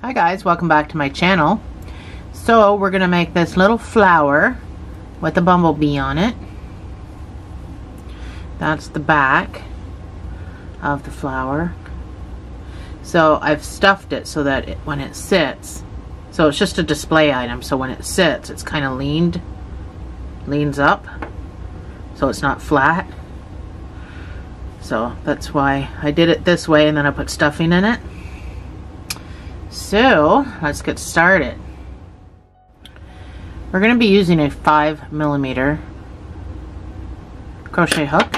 Hi guys, welcome back to my channel. So we're gonna make this little flower with a bumblebee on it. That's the back of the flower. So I've stuffed it so that when it sits, so it's just a display item, so when it sits it's kind of leans up, so it's not flat. So that's why I did it this way, and then I put stuffing in it. So let's get started. We're going to be using a 5mm crochet hook,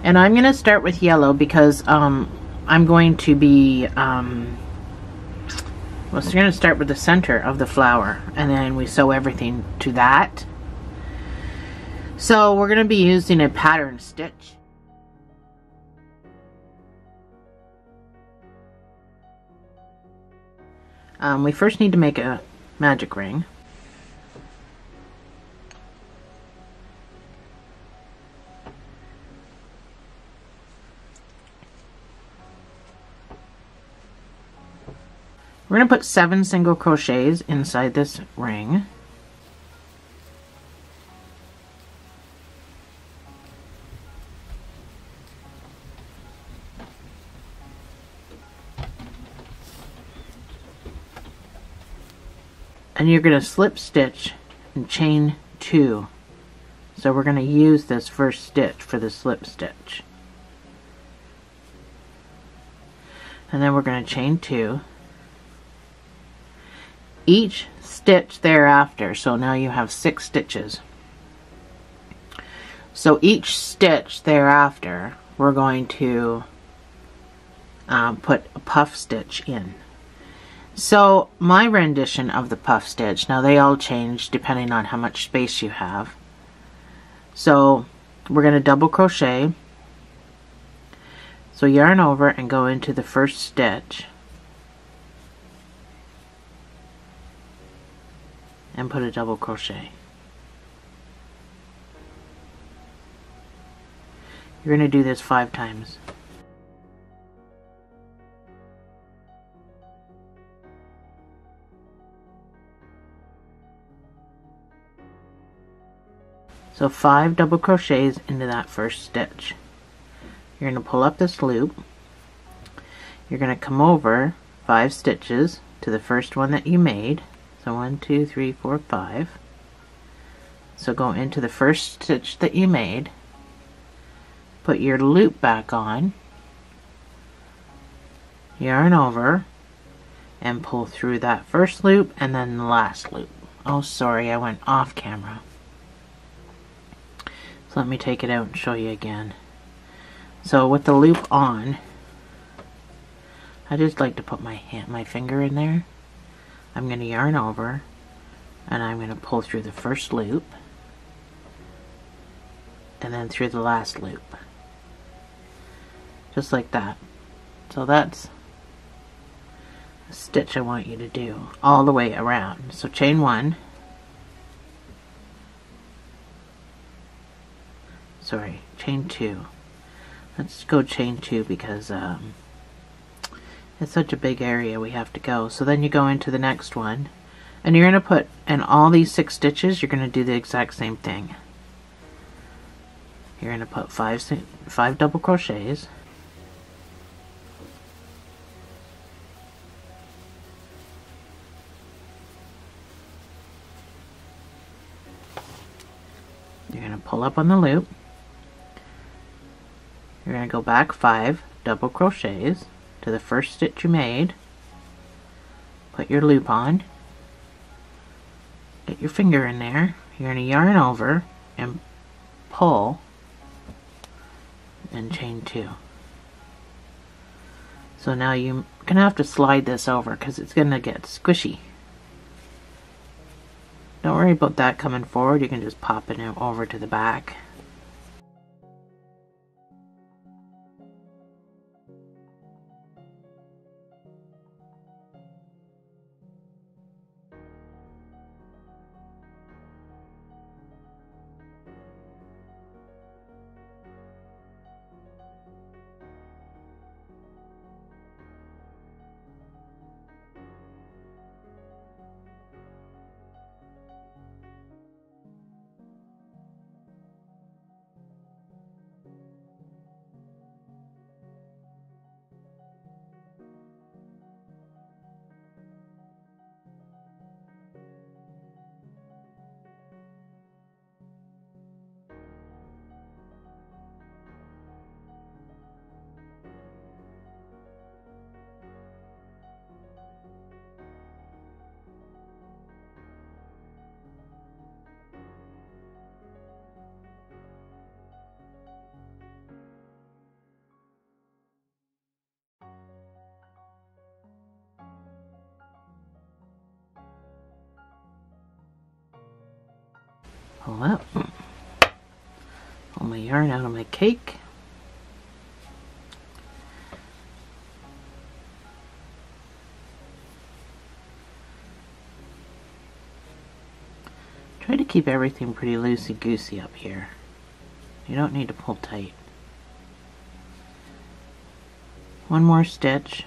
and I'm going to start with yellow because I'm going to be well, so we're going to start with the center of the flower, and then we sew everything to that. So we're going to be using a pattern stitch. We first need to make a magic ring. We're going to put 7 single crochets inside this ring. And you're going to slip stitch and chain 2. So we're going to use this first stitch for the slip stitch. And then we're going to chain 2. Each stitch thereafter, so now you have 6 stitches. So each stitch thereafter, we're going to put a puff stitch in. So my rendition of the puff stitch, now they all change depending on how much space you have. So we're going to double crochet. So yarn over and go into the first stitch and put a double crochet. You're going to do this 5 times. So 5 double crochets into that first stitch. You're going to pull up this loop. You're going to come over 5 stitches to the first one that you made. So 1, 2, 3, 4, 5. So go into the first stitch that you made. Put your loop back on. Yarn over and pull through that first loop and then the last loop. Oh, sorry, I went off camera. So let me take it out and show you again. So with the loop on, I just like to put my finger in there. I'm going to yarn over and I'm going to pull through the first loop and then through the last loop. Just like that. So that's a stitch I want you to do all the way around. So chain 1. Sorry, chain 2. Let's go chain 2 because it's such a big area we have to go. So then you go into the next one, and you're going to put in all these 6 stitches. You're going to do the exact same thing. You're going to put 5 double crochets. You're going to pull up on the loop. You're going to go back 5 double crochets to the first stitch you made. Put your loop on. Get your finger in there. You're going to yarn over and pull and chain 2. So now you're going to have to slide this over because it's going to get squishy. Don't worry about that coming forward. You can just pop it over to the back. Pull up. Pull my yarn out of my cake. Try to keep everything pretty loosey-goosey up here. You don't need to pull tight. One more stitch.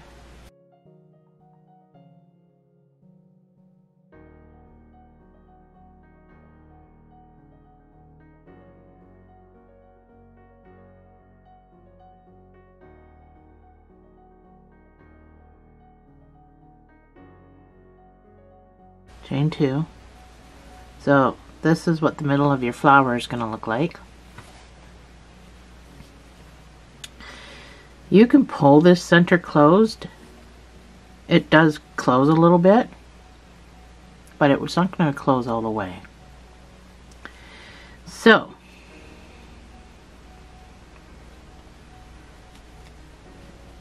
Chain 2. So this is what the middle of your flower is going to look like. You can pull this center closed. It does close a little bit, but it was not going to close all the way. So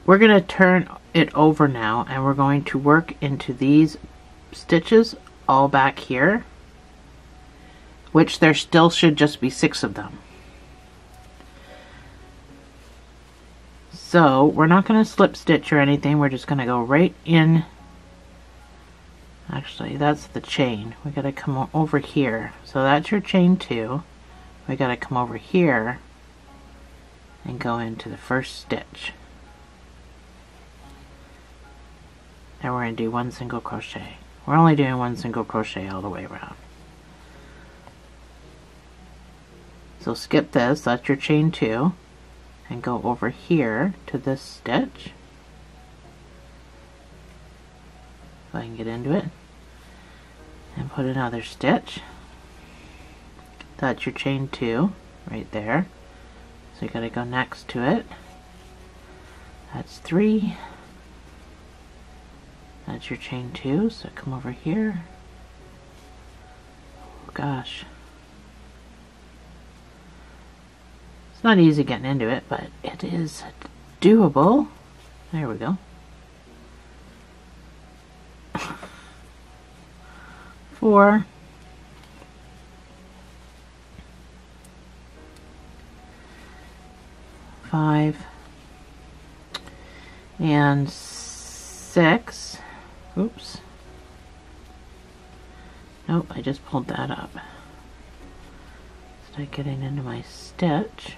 we're going to turn it over now, and we're going to work into these stitches all back here, which there still should just be 6 of them. So we're not going to slip stitch or anything, we're just going to go right in. Actually, that's the chain. We got to come over here. So that's your chain 2. We got to come over here and go into the first stitch. And we're going to do 1 single crochet. We're only doing 1 single crochet all the way around. So skip this, that's your chain 2, and go over here to this stitch. If I can get into it. And put another stitch. That's your chain 2 right there. So you gotta go next to it. That's 3. That's your chain 2, so come over here. Oh gosh. It's not easy getting into it, but it is doable. There we go. 4. 5. And 6. Oops. Nope, I just pulled that up. Start getting into my stitch.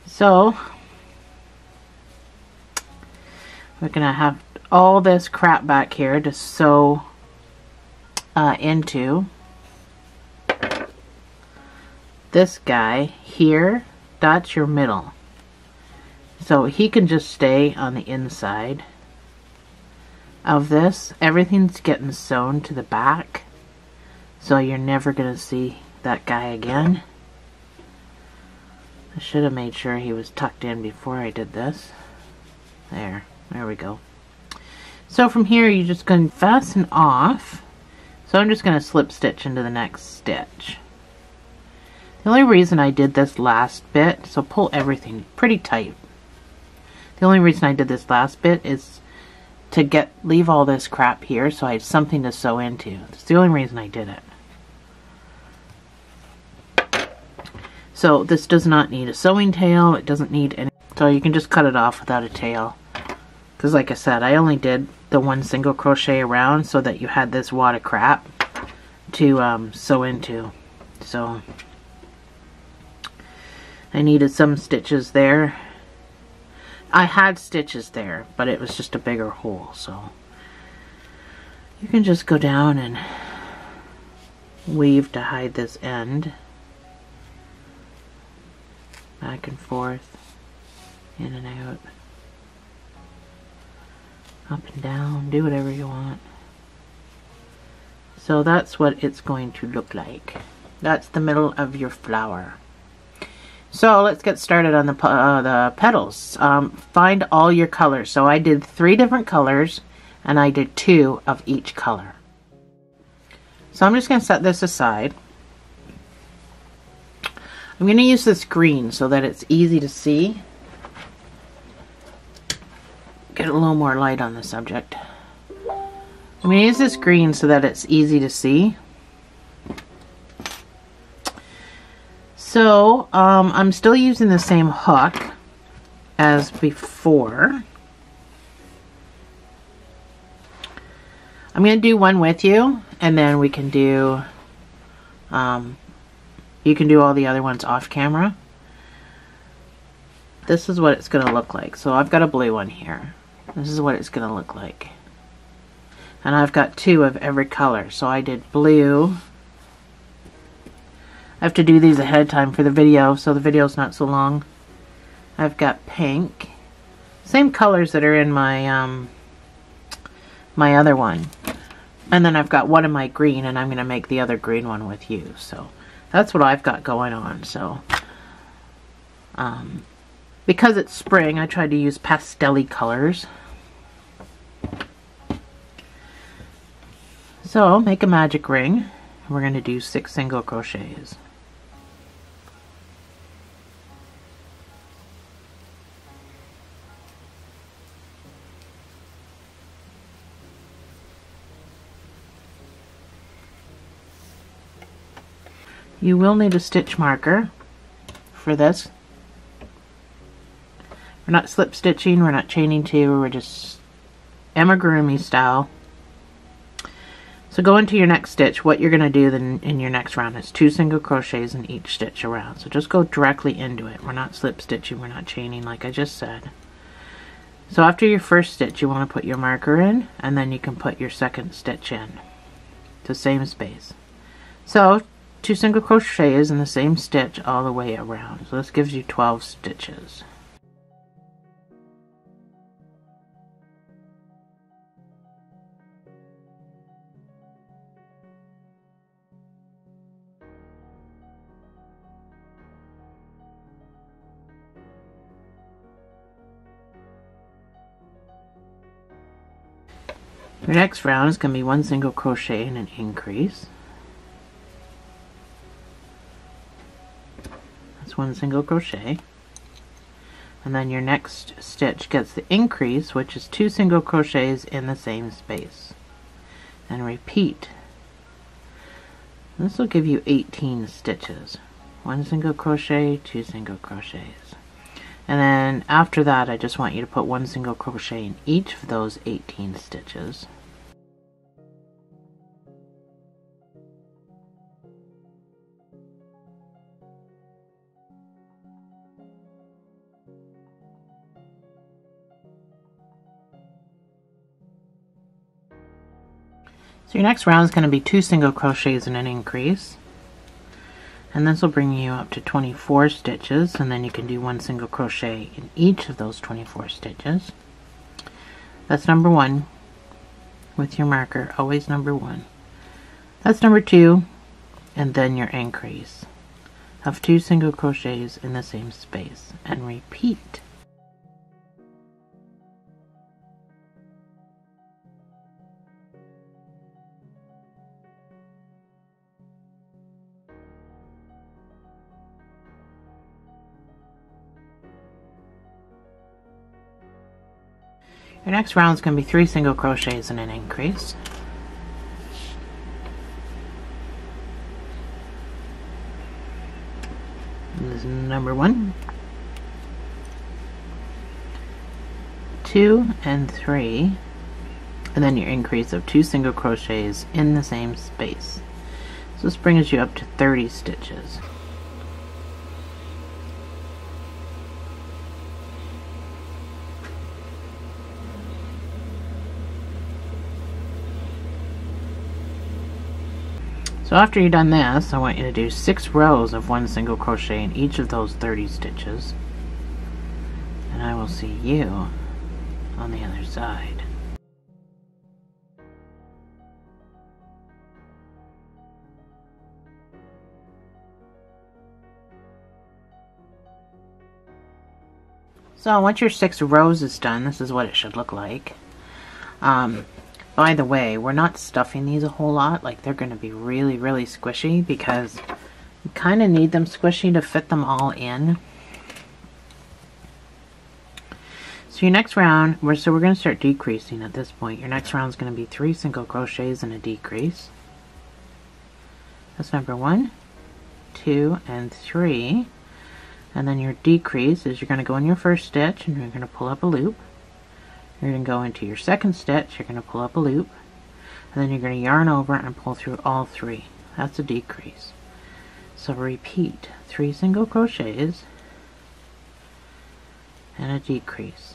So, we're gonna have all this crap back here to sew into. This guy here, that's your middle. So he can just stay on the inside of this. Everything's getting sewn to the back, so you're never going to see that guy again. I should have made sure he was tucked in before I did this. There we go. So from here you're just going to fasten off. So I'm just going to slip stitch into the next stitch. The only reason I did this last bit, so pull everything pretty tight. The only reason I did this last bit is to leave all this crap here so I had something to sew into. That's the only reason I did it. So this does not need a sewing tail, it doesn't need any, so you can just cut it off without a tail. Because like I said, I only did the 1 single crochet around so that you had this wad of crap to sew into. So I needed some stitches there. I had stitches there, but it was just a bigger hole, so you can just go down and weave to hide this end. Back and forth, in and out, up and down, do whatever you want. So that's what it's going to look like. That's the middle of your flower. So let's get started on the petals. Find all your colors. So I did 3 different colors, and I did 2 of each color. So I'm just going to set this aside. I'm going to use this green so that it's easy to see. Get a little more light on the subject. I'm going to use this green so that it's easy to see. So I'm still using the same hook as before. I'm going to do one with you, and then we can do, you can do all the other ones off camera. This is what it's going to look like. So I've got a blue one here. This is what it's going to look like. And I've got two of every color. So I did blue. I have to do these ahead of time for the video, so the video's not so long. I've got pink. Same colors that are in my my other one. And then I've got one of my green, and I'm going to make the other green one with you. So that's what I've got going on. So because it's spring, I tried to use pastel-y colors. So make a magic ring. We're going to do 6 single crochets. You will need a stitch marker for this. We're not slip stitching, we're not chaining two, we're just amigurumi style. So go into your next stitch. What you're going to do then in your next round is 2 single crochets in each stitch around. So just go directly into it. We're not slip stitching, we're not chaining like I just said. So after your first stitch, you want to put your marker in, and then you can put your second stitch in. The same space. So 2 single crochets in the same stitch all the way around. So this gives you 12 stitches. Your next round is going to be 1 single crochet and an increase. That's 1 single crochet. And then your next stitch gets the increase, which is 2 single crochets in the same space. And repeat. This will give you 18 stitches. 1 single crochet, 2 single crochets. And then after that, I just want you to put 1 single crochet in each of those 18 stitches. So your next round is going to be 2 single crochets and an increase. And this will bring you up to 24 stitches, and then you can do 1 single crochet in each of those 24 stitches. That's number 1 with your marker, always number 1. That's number 2, and then your increase of 2 single crochets in the same space, and repeat. Your next round is going to be 3 single crochets and an increase. And this is number 1, 2, and 3, and then your increase of 2 single crochets in the same space. So this brings you up to 30 stitches. So after you've done this, I want you to do 6 rows of 1 single crochet in each of those 30 stitches. And I will see you on the other side. So once your 6 rows is done, this is what it should look like. By the way, we're not stuffing these a whole lot. Like, they're going to be really, really squishy because you kind of need them squishy to fit them all in. So your next round, we're going to start decreasing at this point. Your next round is going to be 3 single crochets and a decrease. That's number 1, 2, and 3. And then your decrease is you're going to go in your first stitch and you're going to pull up a loop. You're going to go into your second stitch, you're going to pull up a loop, and then you're going to yarn over and pull through all 3. That's a decrease. So repeat 3 single crochets and a decrease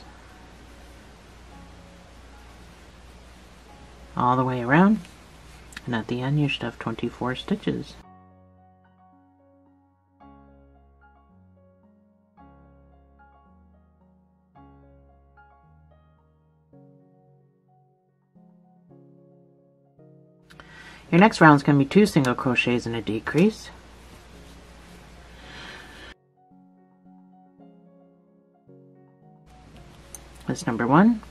all the way around, and at the end you should have 24 stitches. Your next round is going to be 2 single crochets and a decrease. That's number 1,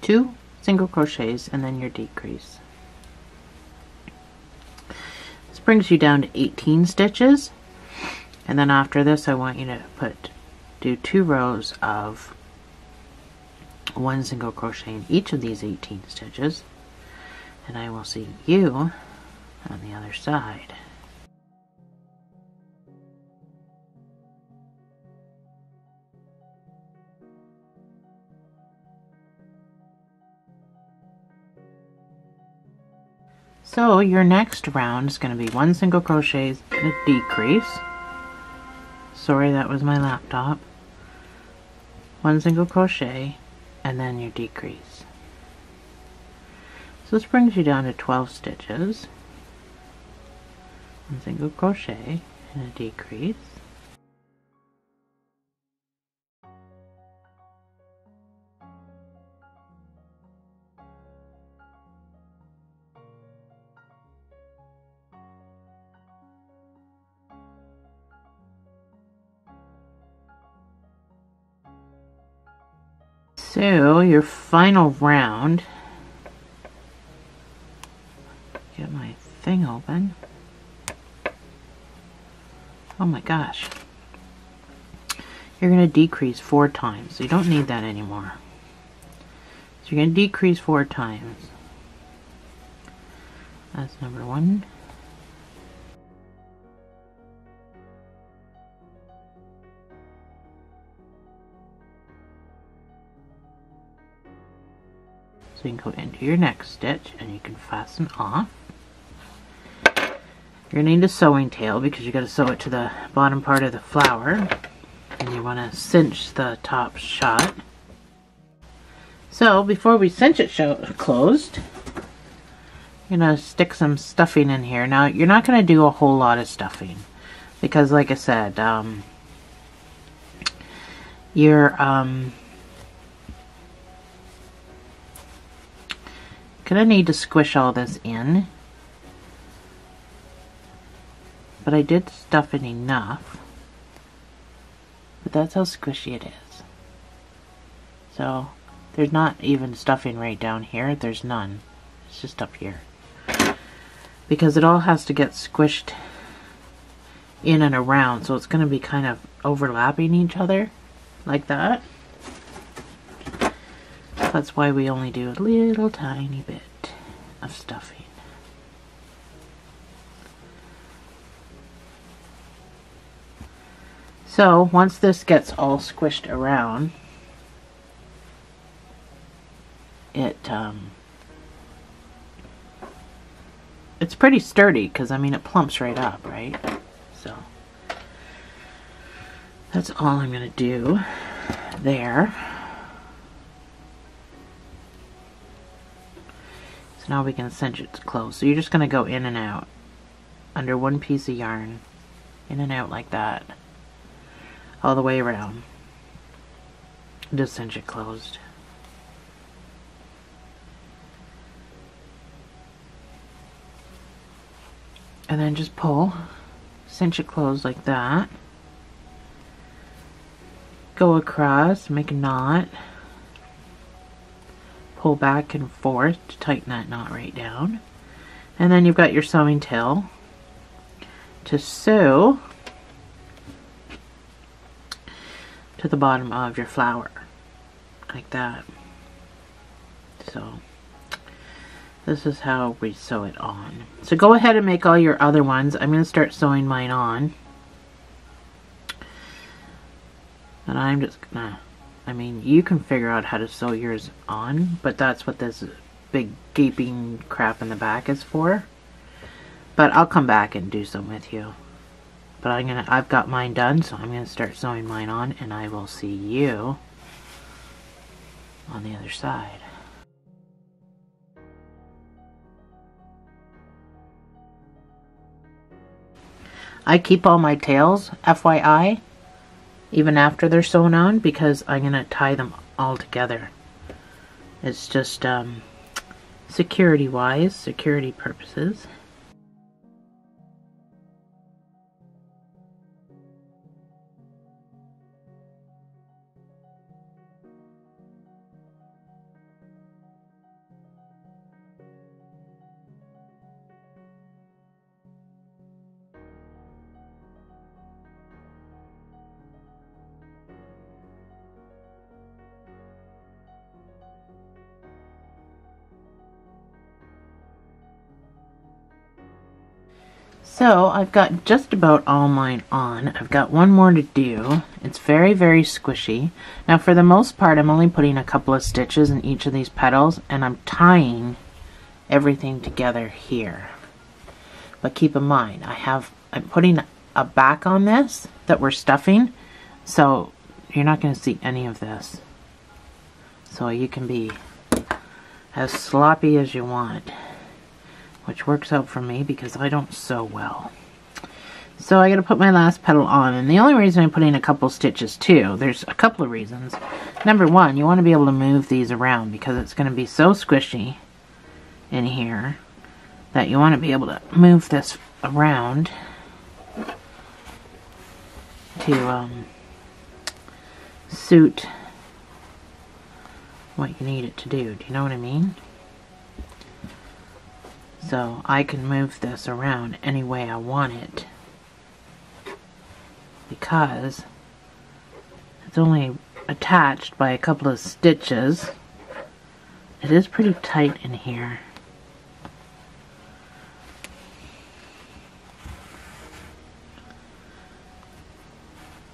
2 single crochets, and then your decrease. This brings you down to 18 stitches, and then after this I want you to do 2 rows of 1 single crochet in each of these 18 stitches, and I will see you on the other side. So your next round is going to be 1 single crochet and a decrease. Sorry, that was my laptop. 1 single crochet and then your decrease. So this brings you down to 12 stitches. 1 single crochet and a decrease. So your final round, get my thing open. Oh my gosh. You're going to decrease 4 times. So you don't need that anymore. So you're going to decrease 4 times. That's number 1. So you can go into your next stitch and you can fasten off. You're going to need a sewing tail because you got to sew it to the bottom part of the flower, and you want to cinch the top shut. So before we cinch it closed, you're going to stick some stuffing in here. Now you're not going to do a whole lot of stuffing because, like I said, you're gonna need to squish all this in, but I did stuff it enough, but that's how squishy it is. So there's not even stuffing right down here, there's none, it's just up here, because it all has to get squished in and around, so it's going to be kind of overlapping each other like that. That's why we only do a little tiny bit of stuffing. So once this gets all squished around, it's pretty sturdy because I mean it plumps right up, right? So that's all I'm going to do there. So now we can cinch it closed. So you're just going to go in and out under one piece of yarn, in and out like that, all the way around. Just cinch it closed. And then just pull, cinch it closed like that. Go across, make a knot. Pull back and forth to tighten that knot right down. And then you've got your sewing tail to sew to the bottom of your flower, like that. So this is how we sew it on. So go ahead and make all your other ones. I'm going to start sewing mine on. And I'm just gonna, I mean, you can figure out how to sew yours on, but that's what this big gaping crap in the back is for. But I'll come back and do some with you. But I've got mine done, so I'm gonna start sewing mine on, and I will see you on the other side. I keep all my tails, FYI, even after they're sewn on, because I'm going to tie them all together. It's just security-wise, security purposes. So I've got just about all mine on. I've got one more to do. It's very, very squishy. Now for the most part, I'm only putting a couple of stitches in each of these petals, and I'm tying everything together here. But keep in mind, I'm putting a back on this that we're stuffing, so you're not going to see any of this. So you can be as sloppy as you want, which works out for me because I don't sew well. So I gotta put my last petal on, and the only reason I'm putting a couple stitches too, there's a couple of reasons. Number one, you want to be able to move these around because it's going to be so squishy in here that you want to be able to move this around to suit what you need it to do. Do you know what I mean? So I can move this around any way I want it because it's only attached by a couple of stitches. It is pretty tight in here.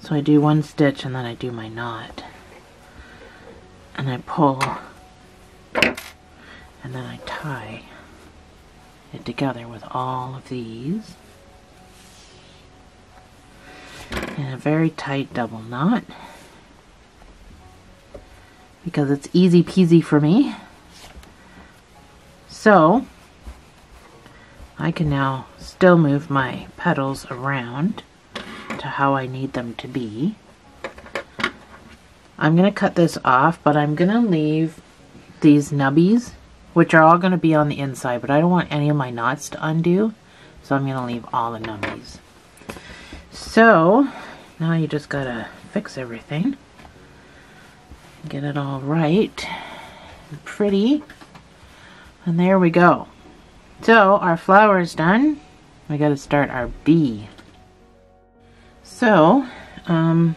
So I do one stitch and then I do my knot. And I pull and then I tie it together with all of these in a very tight double knot because it's easy peasy for me. So I can now still move my petals around to how I need them to be. I'm going to cut this off, but I'm going to leave these nubbies, which are all going to be on the inside, but I don't want any of my knots to undo, so I'm going to leave all the nubbies. So now you just got to fix everything, get it all right and pretty, and there we go. So our flower is done. We got to start our bee. So put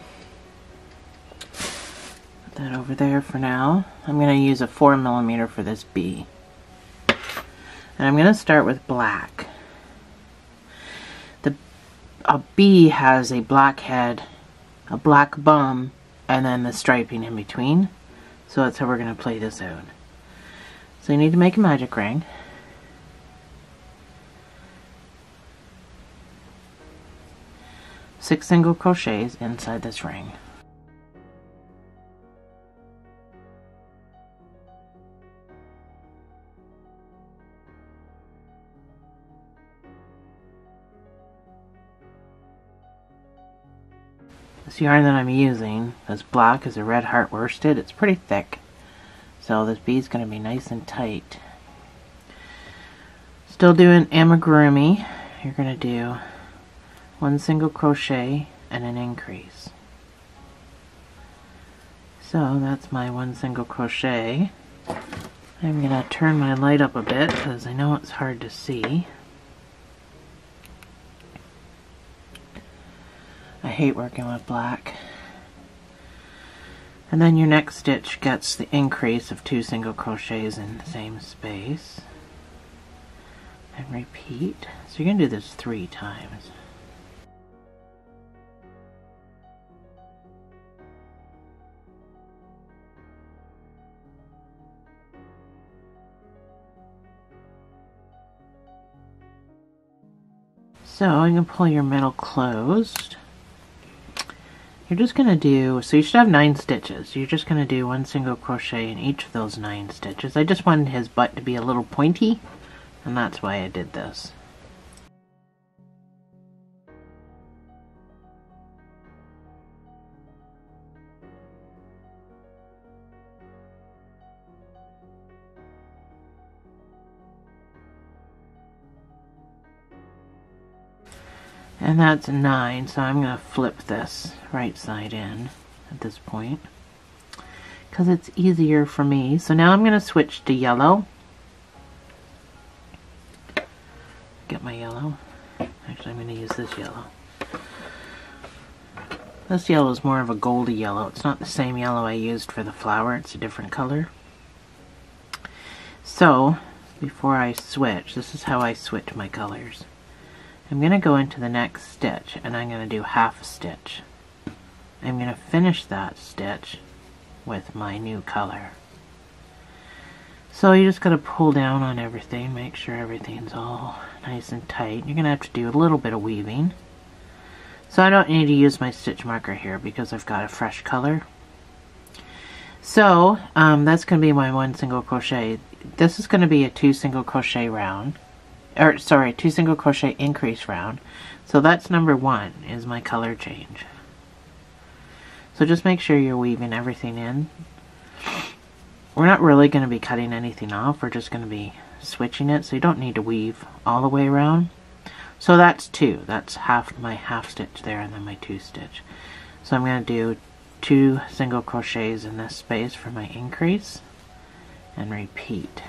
that over there for now. I'm going to use a 4mm for this bee. And I'm going to start with black. A bee has a black head, a black bum, and then the striping in between. So that's how we're going to play this out. So you need to make a magic ring. Six single crochets inside this ring. This yarn that I'm using, this black, is a red heart worsted. It's pretty thick, so this bee's going to be nice and tight. Still doing amigurumi. You're going to do one single crochet and an increase. So that's my one single crochet. I'm going to turn my light up a bit because I know it's hard to see. I hate working with black. And then your next stitch gets the increase of 2 single crochets in the same space. And repeat. So you're going to do this 3 times. So you can pull your middle closed. You're just going to do, so you should have 9 stitches. You're just going to do 1 single crochet in each of those 9 stitches. I just wanted his butt to be a little pointy, and that's why I did this. And that's 9, so I'm going to flip this right side in at this point because it's easier for me. So now I'm going to switch to yellow. Get my yellow. Actually, I'm going to use this yellow. This yellow is more of a goldy yellow. It's not the same yellow I used for the flower. It's a different color. So, before I switch, this is how I switch my colors. I'm going to go into the next stitch and I'm going to do half a stitch. I'm going to finish that stitch with my new color. So you just got to pull down on everything, make sure everything's all nice and tight. You're going to have to do a little bit of weaving. So I don't need to use my stitch marker here because I've got a fresh color. So that's going to be my 1 single crochet. This is going to be a 2 single crochet round. Or sorry, 2 single crochet increase round. So that's number 1 is my color change. So just make sure you're weaving everything in. We're not really going to be cutting anything off, we're just going to be switching it, so you don't need to weave all the way around. So that's 2, that's my half stitch there and then my 2 stitch. So I'm going to do 2 single crochets in this space for my increase and repeat.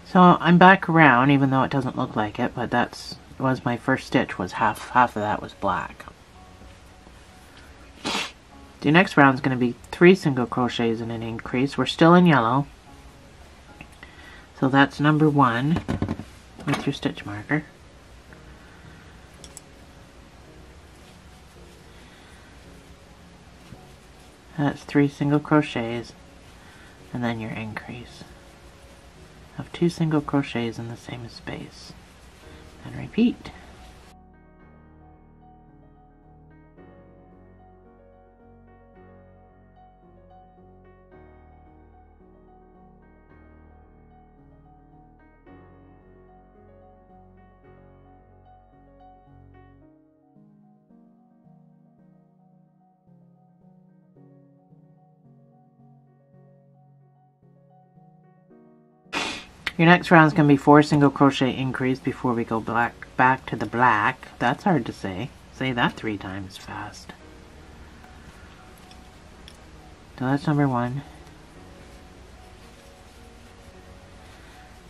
So I'm back around, even though it doesn't look like it, but that's was my first stitch, was half of that was black. The next round is going to be 3 single crochets and an increase. We're still in yellow. So that's number 1 with your stitch marker. That's 3 single crochets and then your increase of 2 single crochets in the same space and repeat. Your next round is going to be 4 single crochet increase before we go back to the black. That's hard to say. Say that 3 times fast. So that's number 1.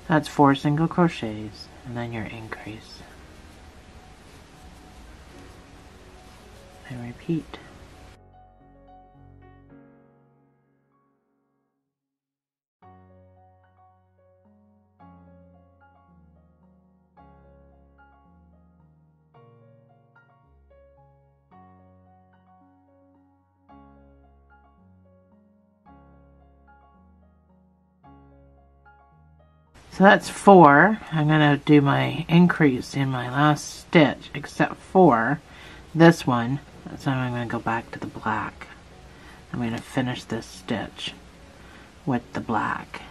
That's 4 single crochets and then your increase. And repeat. So that's 4. I'm going to do my increase in my last stitch, except for this one. So I'm going to go back to the black. I'm going to finish this stitch with the black.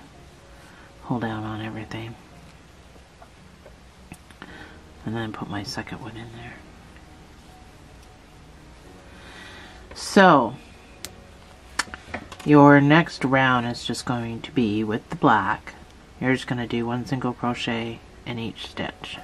Pull down on everything. And then put my second one in there. So, your next round is just going to be with the black. You're just going to do 1 single crochet in each stitch.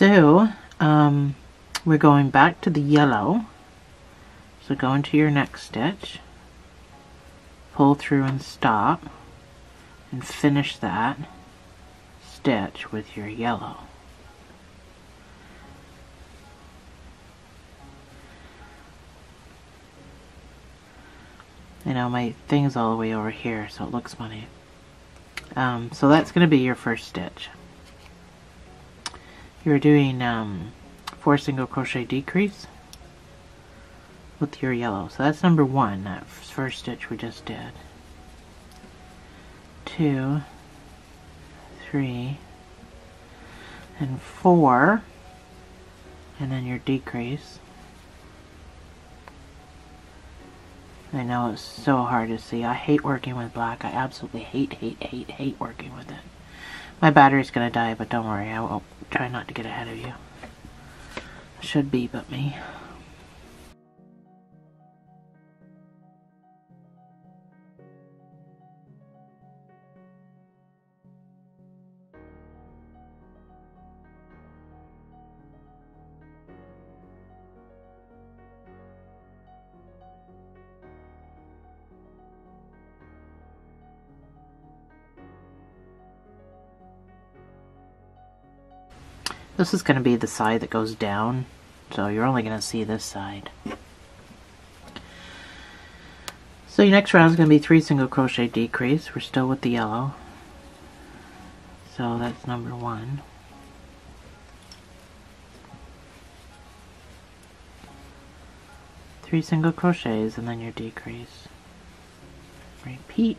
So we're going back to the yellow. So go into your next stitch, pull through and stop, and finish that stitch with your yellow. You know, my thing's all the way over here, so it looks funny. So that's going to be your first stitch. You're doing 4 single crochet decrease with your yellow. So that's number 1, that first stitch we just did. 2, 3, and 4, and then your decrease. I know it's so hard to see. I hate working with black. I absolutely hate working with it. My battery's gonna die, but don't worry, I will try not to get ahead of you. Should be but me. This is going to be the side that goes down, so you're only going to see this side. So your next round is going to be 3 single crochet decrease. We're still with the yellow. So that's number 1. Three single crochets and then your decrease. Repeat.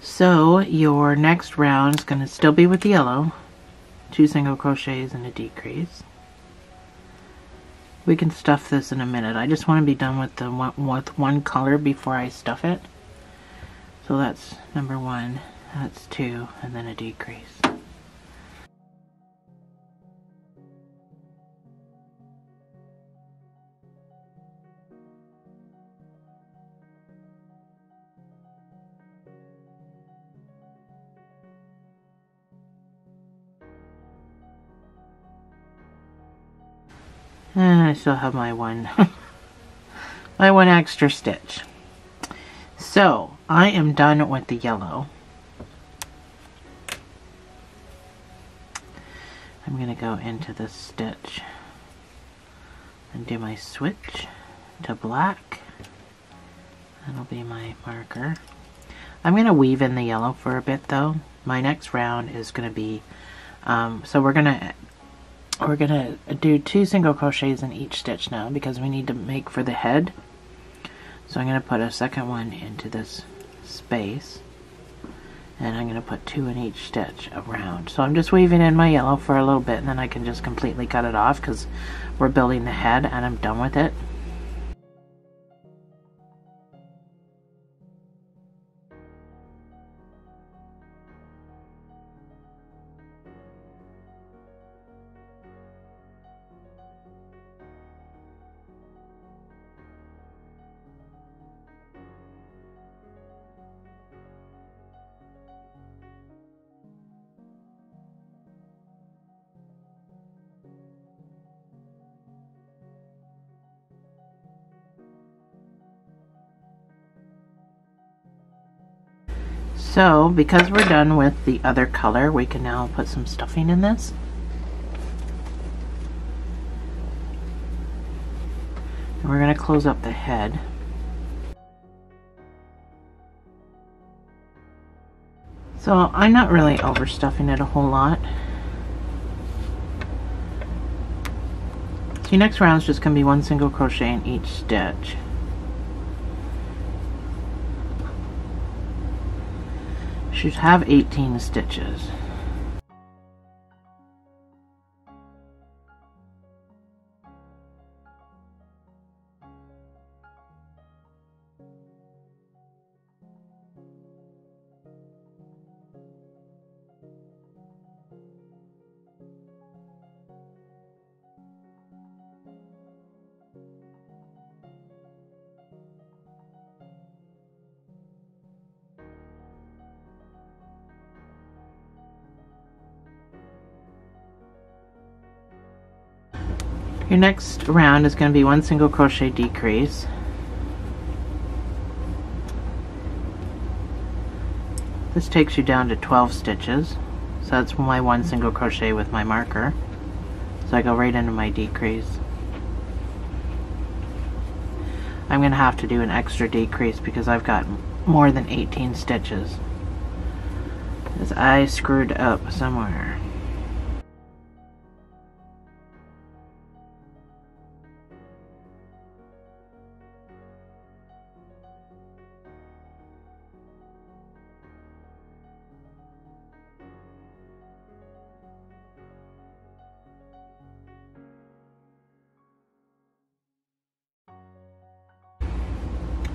So your next round is going to still be with the yellow, 2 single crochets and a decrease. We can stuff this in a minute. I just want to be done with the one color before I stuff it. So that's number 1, that's 2, and then a decrease. And I still have my one my one extra stitch. So I am done with the yellow. I'm going to go into this stitch and do my switch to black. That'll be my marker. I'm going to weave in the yellow for a bit though. My next round is going to be so we're gonna do 2 single crochets in each stitch now because we need to make for the head. So I'm going to put a second one into this space, and I'm going to put 2 in each stitch around. So I'm just weaving in my yellow for a little bit, and then I can just completely cut it off because we're building the head and I'm done with it. So, because we're done with the other color, we can now put some stuffing in this. And we're going to close up the head. So, I'm not really overstuffing it a whole lot. So your next round is just going to be 1 single crochet in each stitch. Should have 18 stitches. Your next round is going to be 1 single crochet decrease. This takes you down to 12 stitches. So that's my 1 single crochet with my marker. So I go right into my decrease. I'm going to have to do an extra decrease because I've got more than 18 stitches. Because I screwed up somewhere.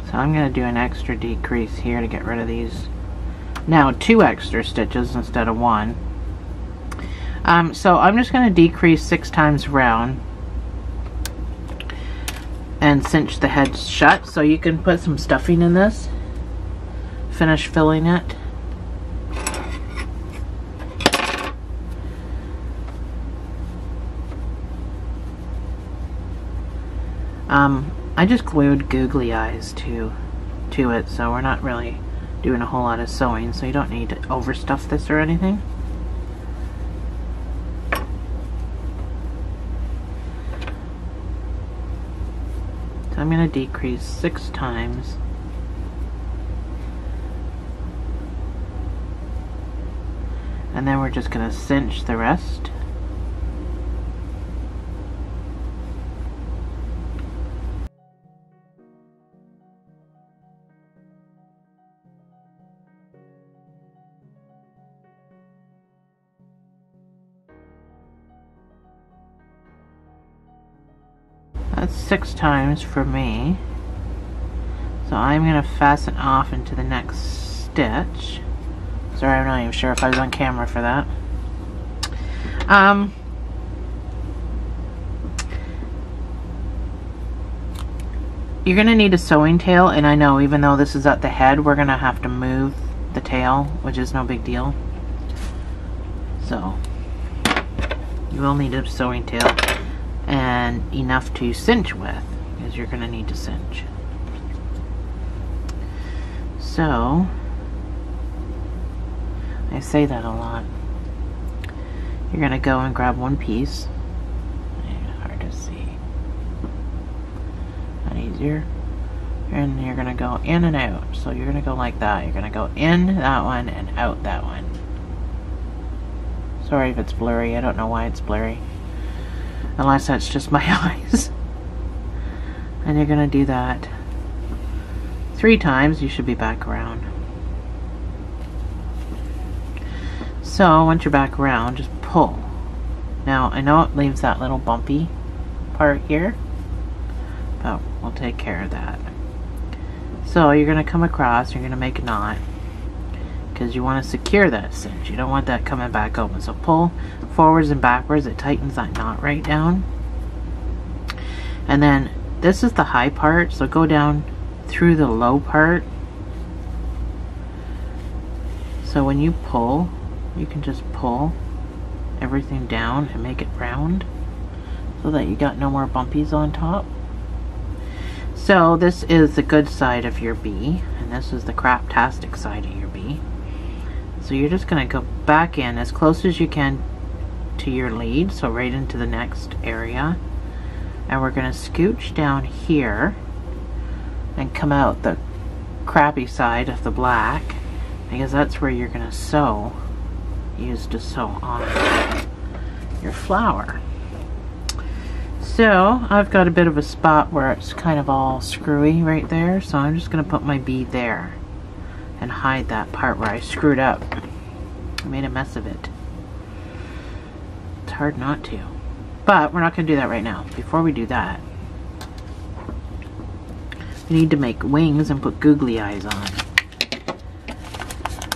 So I'm going to do an extra decrease here to get rid of these. Now 2 extra stitches instead of 1. So I'm just going to decrease 6 times round and cinch the head shut, so you can put some stuffing in this. Finish filling it. I just glued Googly Eyes to it, so we're not really doing a whole lot of sewing, so you don't need to overstuff this or anything. So I'm going to decrease 6 times. And then we're just going to cinch the rest. That's 6 times for me. So I'm going to fasten off into the next stitch. Sorry, I'm not even sure if I was on camera for that. You're going to need a sewing tail, and I know even though this is at the head, we're going to have to move the tail, which is no big deal. So you will need a sewing tail. And enough to cinch with, because you're going to need to cinch. So, I say that a lot. You're going to go and grab one piece. Hard to see. Not easier. And you're going to go in and out. So you're going to go like that. You're going to go in that one and out that one. Sorry if it's blurry. I don't know why it's blurry. Unless that's just my eyes. And you're going to do that 3 times. You should be back around. So once you're back around, just pull. Now I know it leaves that little bumpy part here, but we'll take care of that. So you're going to come across, you're going to make a knot, because you want to secure that cinch. You don't want that coming back open. So pull forwards and backwards. It tightens that knot right down. And then this is the high part, so go down through the low part. So when you pull, you can just pull everything down and make it round so that you got no more bumpies on top. So this is the good side of your bee, and this is the craptastic side of your bee. So you're just going to go back in as close as you can to your lead, so right into the next area. And we're going to scooch down here and come out the crappy side of the black, because that's where you're going to sew, use to sew on your flower. So I've got a bit of a spot where it's kind of all screwy right there, so I'm just going to put my bee there and hide that part where I screwed up. I made a mess of it. It's hard not to. But we're not going to do that right now. Before we do that, we need to make wings and put googly eyes on.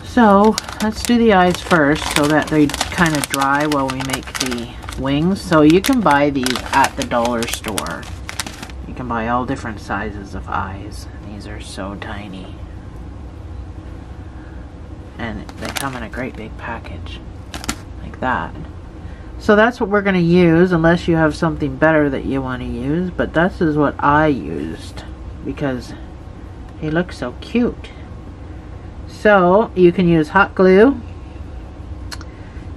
So let's do the eyes first so that they kind of dry while we make the wings. So you can buy these at the dollar store. You can buy all different sizes of eyes. These are so tiny. And they come in a great big package like that. So that's what we're going to use, unless you have something better that you want to use. But this is what I used because he looks so cute. So you can use hot glue.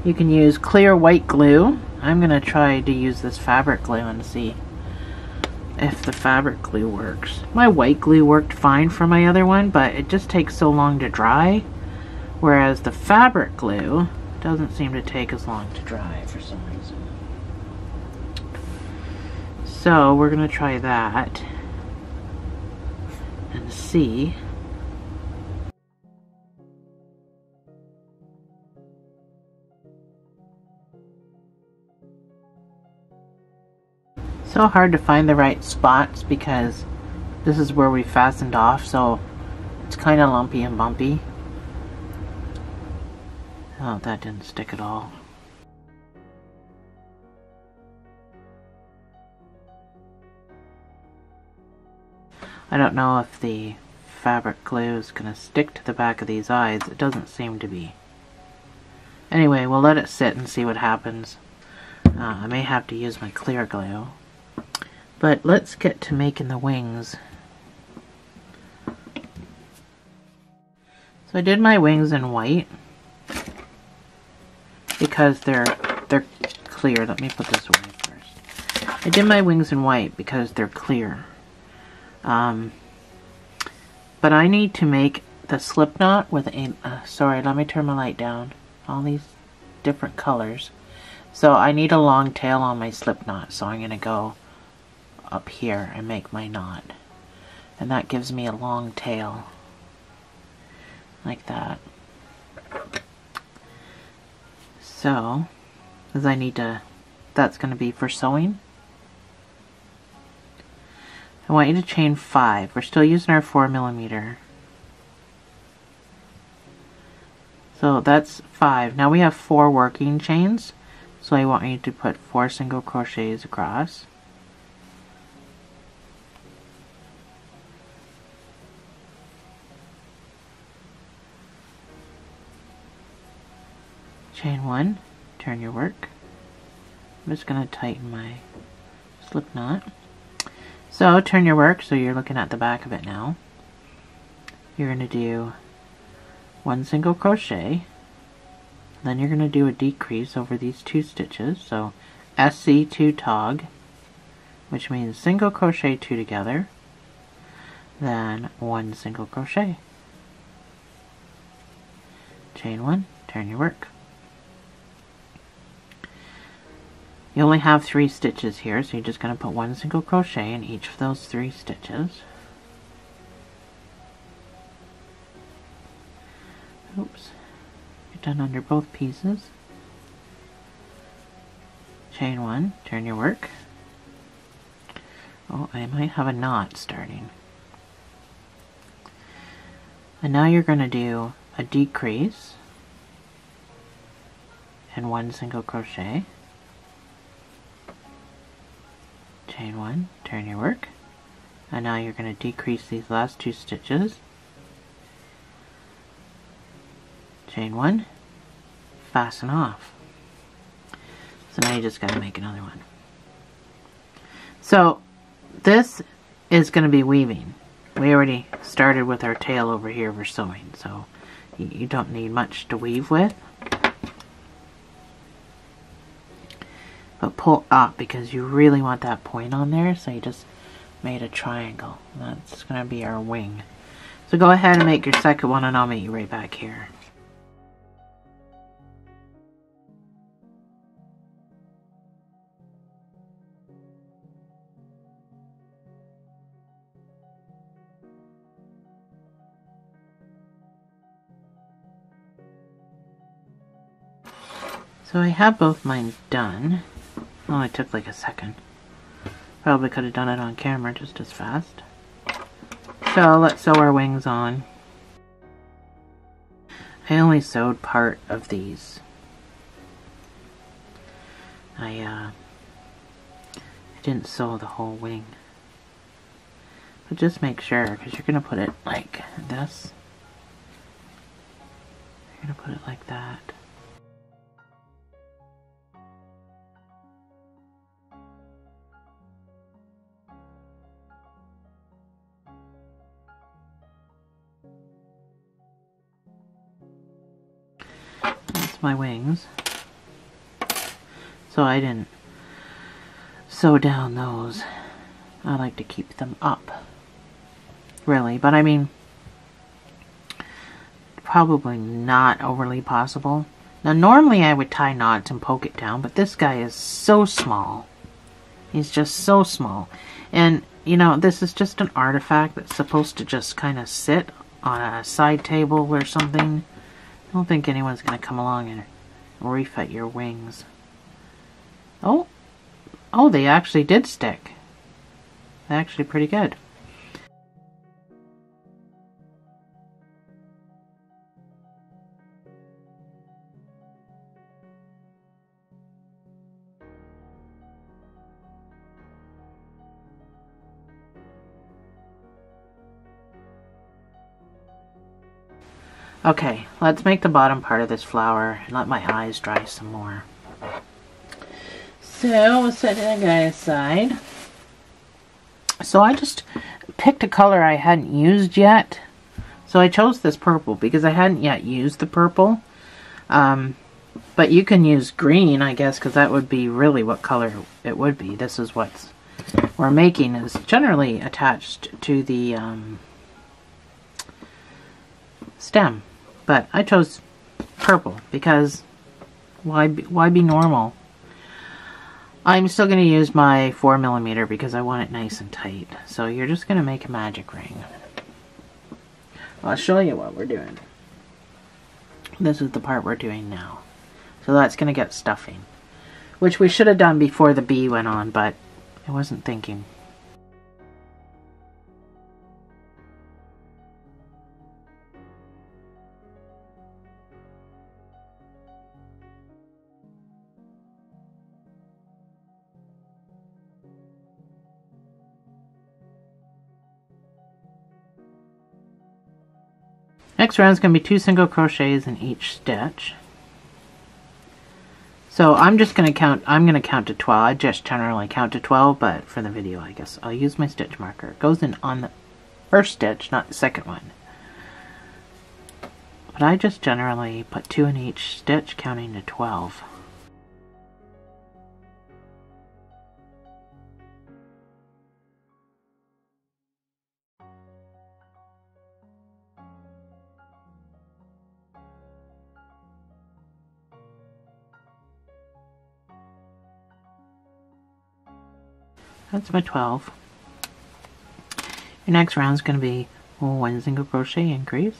You can use clear white glue. I'm going to try to use this fabric glue and see if the fabric glue works. My white glue worked fine for my other one, but it just takes so long to dry. Whereas the fabric glue doesn't seem to take as long to dry for some reason. So we're going to try that and see. So hard to find the right spots because this is where we fastened off, so it's kind of lumpy and bumpy. Oh, that didn't stick at all. I don't know if the fabric glue is going to stick to the back of these eyes. It doesn't seem to be. Anyway, we'll let it sit and see what happens. I may have to use my clear glue. But let's get to making the wings. So I did my wings in white because they're clear. Let me put this away first. I did my wings in white because they're clear. But I need to make the slip knot with a sorry, let me turn my light down. All these different colors. So I need a long tail on my slip knot, so I'm going to go up here and make my knot, and that gives me a long tail like that. So as I need to, that's going to be for sewing. I want you to chain 5. We're still using our 4mm, so that's 5. Now we have 4 working chains, so I want you to put 4 single crochets across. Chain 1, turn your work. I'm just going to tighten my slip knot. So turn your work, so you're looking at the back of it now. You're going to do 1 single crochet, then you're going to do a decrease over these 2 stitches, so SC2 tog, which means single crochet 2 together, then 1 single crochet. Chain 1, turn your work. You only have 3 stitches here, so you're just going to put 1 single crochet in each of those 3 stitches. Oops. You're done under both pieces. Chain 1, turn your work. Oh, I might have a knot starting. And now you're going to do a decrease and 1 single crochet. Chain 1, turn your work, and now you're going to decrease these last 2 stitches. Chain 1, fasten off. So now you just got to make another one. So this is going to be weaving. We already started with our tail over here for sewing, so you don't need much to weave with. But pull up because you really want that point on there, so you just made a triangle. That's going to be our wing. So go ahead and make your second one, and I'll meet you right back here. So I have both mine done. Well, it took like a second. Probably could have done it on camera just as fast. So let's sew our wings on. I only sewed part of these. I didn't sew the whole wing. But just make sure, because you're going to put it like this. You're going to put it like that. my wings. So I didn't sew down those. I like to keep them up, really, but I mean, probably not overly possible. Now normally I would tie knots and poke it down, but this guy is so small. He's just so small. And you know, this is just an artifact that's supposed to just kind of sit on a side table or something. I don't think anyone's going to come along and refit your wings. Oh, they actually did stick. They're actually pretty good. Okay, let's make the bottom part of this flower and let my eyes dry some more. So we'll set that guy aside. So I just picked a color I hadn't used yet. So I chose this purple because I hadn't yet used the purple. But you can use green, I guess, because that would be really what color it would be. This is what we're making, is generally attached to the stem. But I chose purple because why be normal? I'm still going to use my 4mm because I want it nice and tight. So you're just going to make a magic ring. I'll show you what we're doing. This is the part we're doing now. So that's going to get stuffing, which we should have done before the bee went on, but I wasn't thinking. Next round is going to be 2 single crochets in each stitch. So I'm just going to count, I'm going to count to 12. I just generally count to 12, but for the video I guess I'll use my stitch marker. It goes in on the first stitch, not the second one. But I just generally put 2 in each stitch, counting to 12. That's my 12. Your next round is going to be 1 single crochet increase.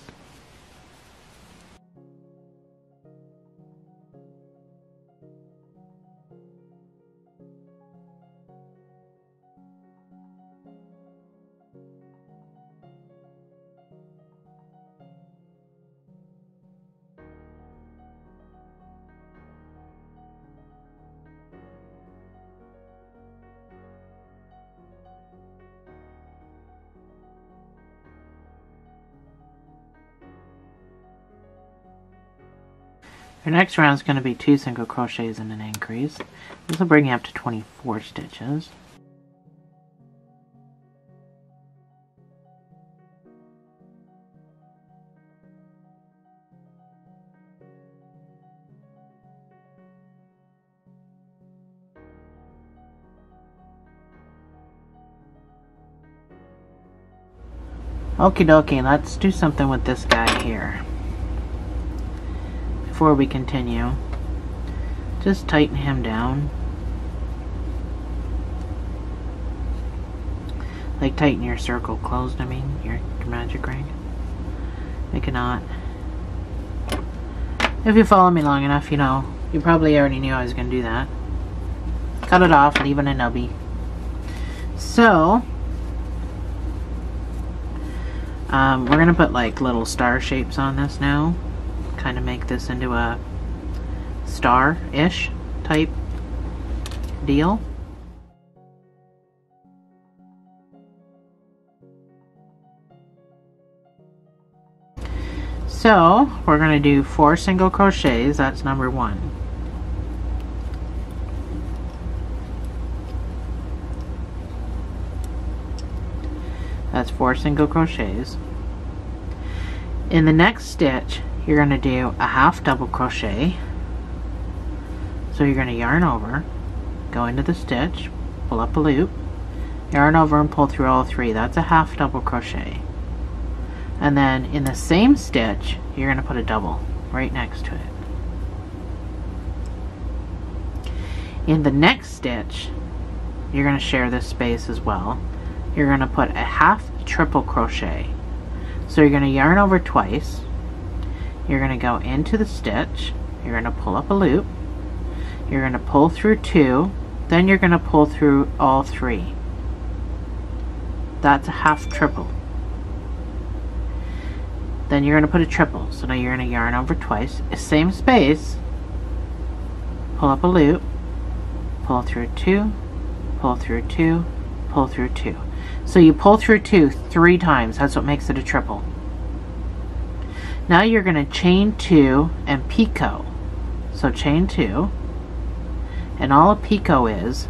Your next round is going to be 2 single crochets and an increase. This will bring you up to 24 stitches. Okie dokie, let's do something with this guy here. Before we continue, just tighten him down. Like tighten your circle closed, I mean, your magic ring. Make a knot. If you follow me long enough, you know, you probably already knew I was going to do that. Cut it off, leaving a nubby. So, we're going to put like little star shapes on this now. Kind of make this into a star-ish type deal. So we're going to do 4 single crochets. That's number 1. That's 4 single crochets. In the next stitch, you're going to do a half double crochet So you're going to yarn over, go into the stitch, pull up a loop, yarn over and pull through all 3. That's a half double crochet. And then in the same stitch, you're going to put a double right next to it. In the next stitch, you're going to share this space as well. You're going to put a half triple crochet. So you're going to yarn over twice. You're going to go into the stitch. You're going to pull up a loop. You're going to pull through 2. Then you're going to pull through all 3. That's a half triple. Then you're going to put a triple. So now you're going to yarn over twice. Same space. Pull up a loop. Pull through 2. Pull through 2. Pull through 2. So you pull through 2 3 times. That's what makes it a triple. Now you're going to chain 2 and picot. So chain 2. And all a picot is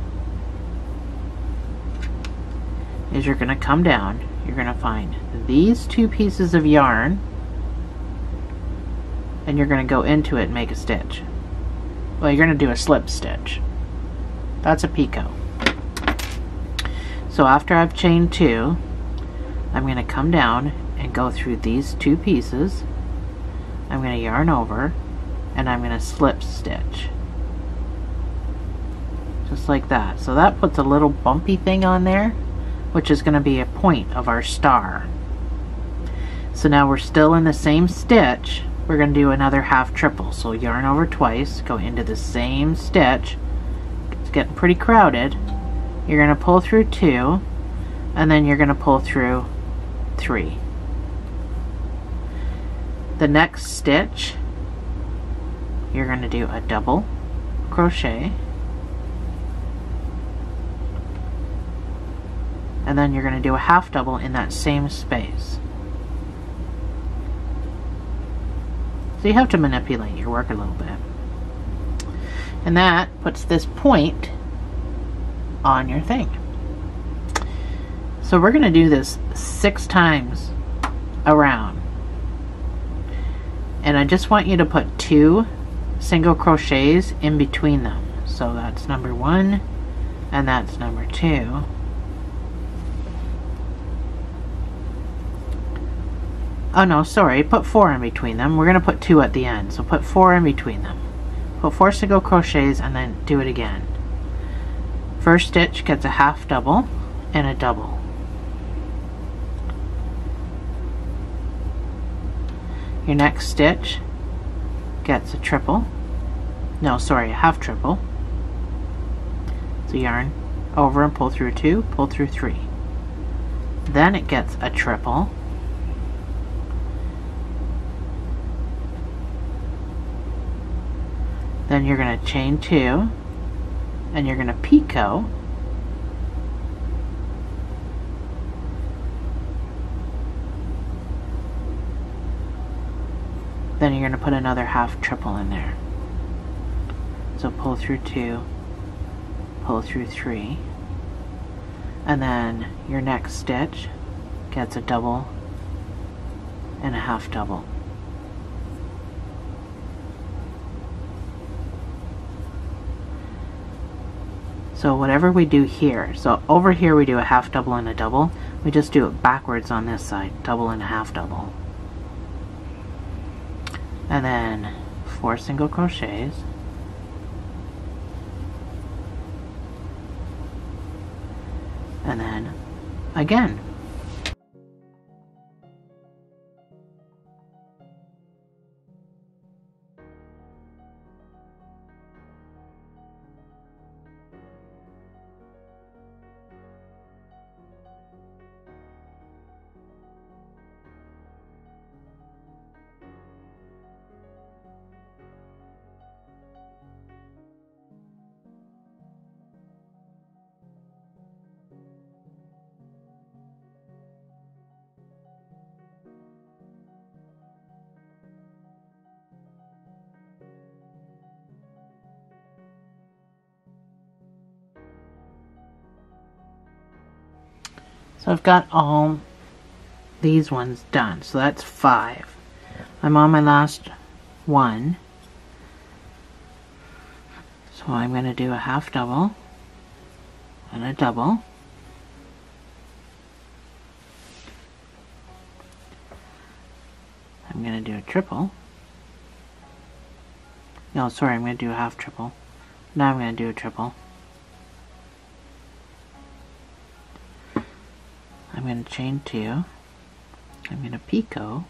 you're going to come down. You're going to find these 2 pieces of yarn, and you're going to go into it and make a stitch. Well, you're going to do a slip stitch. That's a picot. So after I've chained 2, I'm going to come down and go through these 2 pieces. I'm going to yarn over, and I'm going to slip stitch. Just like that. So that puts a little bumpy thing on there, which is going to be a point of our star. So now we're still in the same stitch. We're going to do another half triple. So yarn over twice, go into the same stitch. It's getting pretty crowded. You're going to pull through 2, and then you're going to pull through 3. The next stitch, you're going to do a double crochet, and then you're going to do a half double in that same space. So you have to manipulate your work a little bit. And that puts this point on your thing. So we're going to do this 6 times around. And I just want you to put 2 single crochets in between them. So that's number 1 and that's number 2. Oh no, sorry, put 4 in between them. We're going to put 2 at the end, so put 4 in between them. Put 4 single crochets and then do it again. First stitch gets a half double and a double. Your next stitch gets a triple. No, sorry, a half triple. So yarn over and pull through 2, pull through 3. Then it gets a triple. Then you're going to chain 2 and you're going to picot. Then you're going to put another half triple in there. So pull through 2, pull through 3, and then your next stitch gets a double and a half double. So whatever we do here, so over here we do a half double and a double, we just do it backwards on this side, double and a half double. And then 4 single crochets. And then again. So I've got all these ones done. So that's 5. I'm on my last one. So I'm going to do a half double and a double. I'm going to do a triple. No, sorry, I'm going to do a half triple. Now I'm going to do a triple. I'm going to chain 2. I'm going to picot.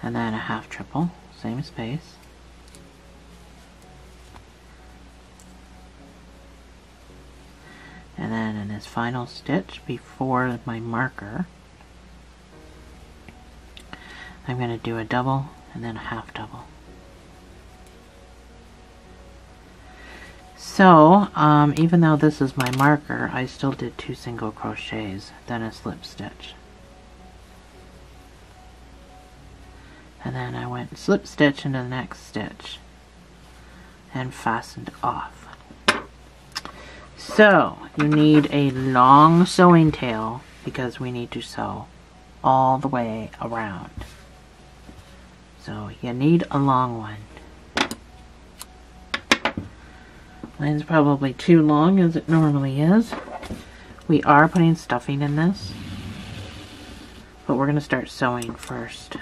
And then a half triple, same space. And then in this final stitch before my marker, I'm going to do a double and then a half double. So, even though this is my marker, I still did 2 single crochets, then a slip stitch. And then I went slip stitch into the next stitch and fastened off. So, you need a long sewing tail because we need to sew all the way around. So, you need a long one. Mine's probably too long as it normally is. We are putting stuffing in this, but we're going to start sewing first.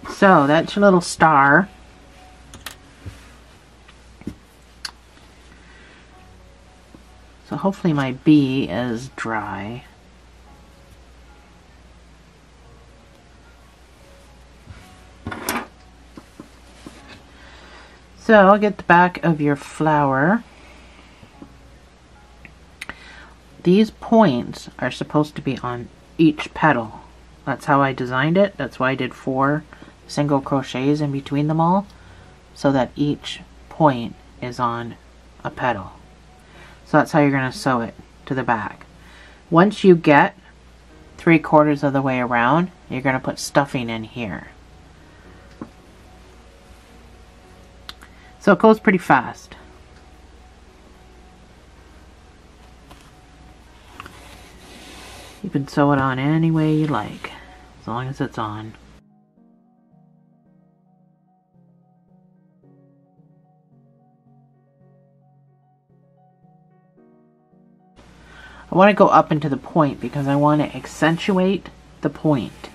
So that's your little star. So hopefully my bee is dry. So get the back of your flower. These points are supposed to be on each petal. That's how I designed it. That's why I did 4 single crochets in between them all, so that each point is on a petal. So that's how you're going to sew it to the back. Once you get 3/4 of the way around, you're going to put stuffing in here. So it goes pretty fast. You can sew it on any way you like, as long as it's on. I want to go up into the point because I want to accentuate the point.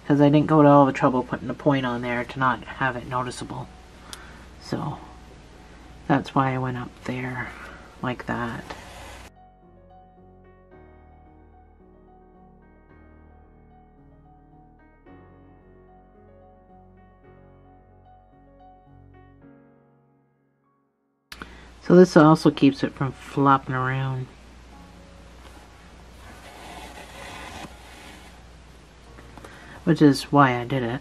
Because I didn't go to all the trouble putting the point on there to not have it noticeable. So that's why I went up there like that. So this also keeps it from flopping around. Which is why I did it.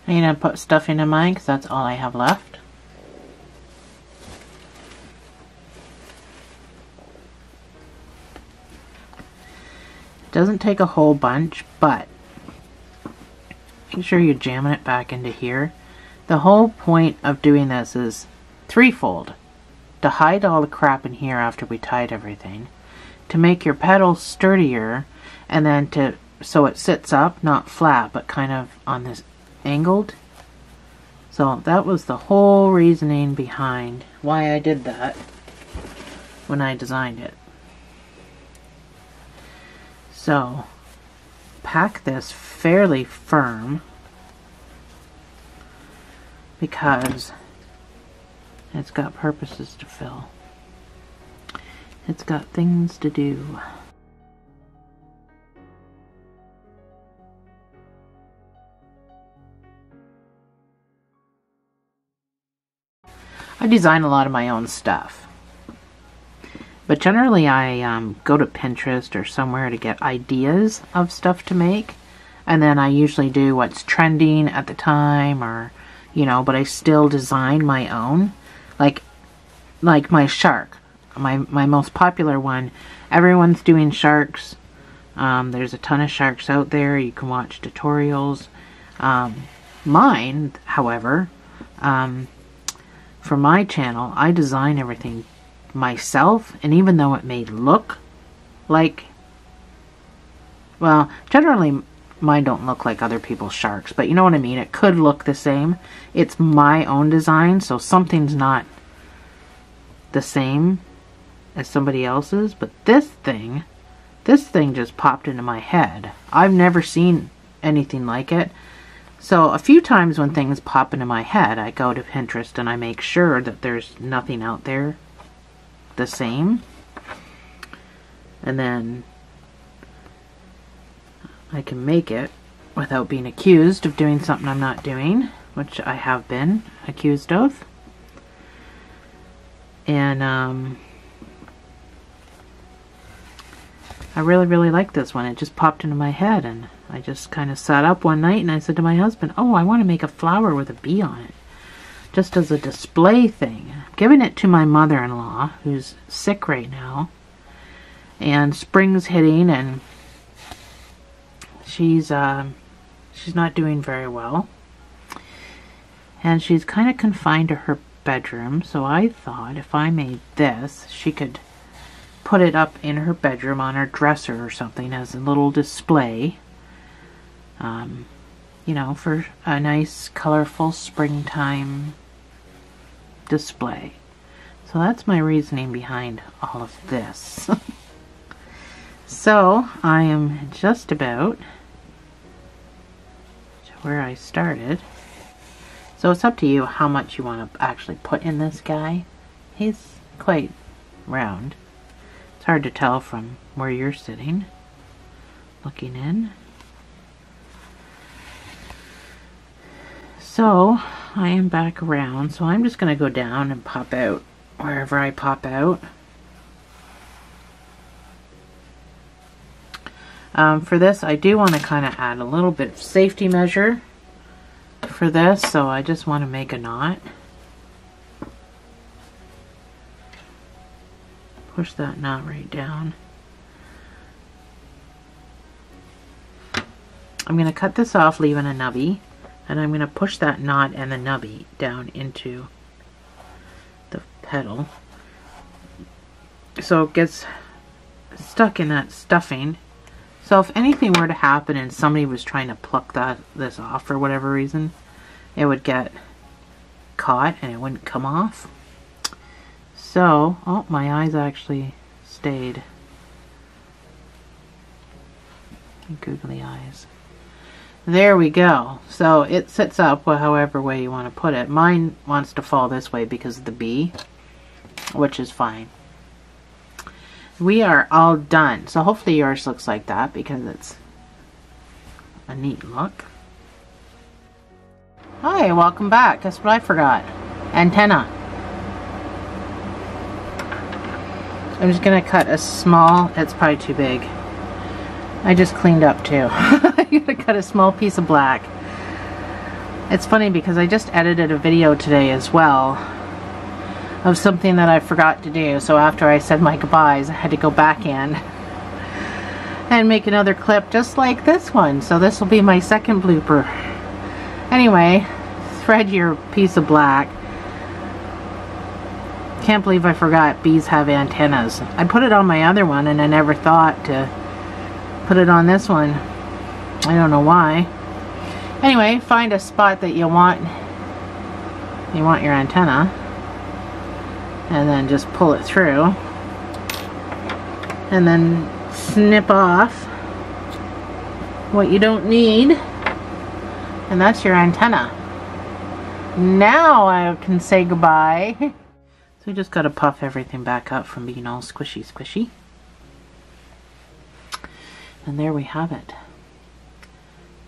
I'm going to put stuffing in mine because that's all I have left. It doesn't take a whole bunch, but make sure you're jamming it back into here. The whole point of doing this is threefold. To hide all the crap in here after we tied everything, to make your petals sturdier, and then so it sits up, not flat, but kind of on this angled. So that was the whole reasoning behind why I did that when I designed it. So pack this fairly firm because it's got purposes to fill. It's got things to do. I design a lot of my own stuff, but generally I go to Pinterest or somewhere to get ideas of stuff to make, and then I usually do what's trending at the time, or but I still design my own, like my shark, my most popular one. Everyone's doing sharks. There's a ton of sharks out there. You can watch tutorials. Mine, however, for my channel, I design everything myself, and even though it may look like, well, generally mine don't look like other people's sharks, but you know what I mean, it could look the same. It's my own design, so something's not the same as somebody else's, but this thing just popped into my head. I've never seen anything like it. So a few times when things pop into my head, I go to Pinterest and I make sure that there's nothing out there the same. And then I can make it without being accused of doing something I'm not doing, which I have been accused of. And I really like this one. It just popped into my head, and I just kind of sat up one night and I said to my husband, oh, I want to make a flower with a bee on it, just as a display thing. I'm giving it to my mother-in-law, who's sick right now, and spring's hitting, and she's not doing very well, and she's kind of confined to her bedroom. So I thought if I made this, she could put it up in her bedroom on her dresser or something as a little display, you know, for a nice colorful springtime display. So that's my reasoning behind all of this. So I am just about to where I started. So it's up to you how much you want to actually put in this guy. He's quite round. It's hard to tell from where you're sitting, looking in. So I am back around, so I'm just going to go down and pop out wherever I pop out. For this, I do want to kind of add a little bit of safety measure for this, so I just want to make a knot. Push that knot right down. I'm going to cut this off, leaving a nubby, and I'm going to push that knot and the nubby down into the petal so it gets stuck in that stuffing. So if anything were to happen and somebody was trying to pluck this off for whatever reason, it would get caught and it wouldn't come off. So, oh, my eyes actually stayed. Googly eyes. There we go. So it sits up however way you want to put it. Mine wants to fall this way because of the bee, which is fine. We are all done. So hopefully yours looks like that because it's a neat look. Hi, welcome back. Guess what I forgot? Antenna. I'm just going to cut a small, it's probably too big. I just cleaned up too. I'm going to cut a small piece of black. It's funny because I just edited a video today as well of something that I forgot to do. So after I said my goodbyes, I had to go back in and make another clip just like this one. So this will be my second blooper. Anyway, thread your piece of black. Can't believe I forgot bees have antennas. I put it on my other one and I never thought to put it on this one. I don't know why. Anyway, find a spot that you want your antenna, and then just pull it through, and then snip off what you don't need, and that's your antenna. Now I can say goodbye. So we just got to puff everything back up from being all squishy. And there we have it.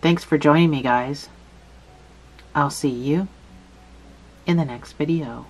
Thanks for joining me, guys. I'll see you in the next video.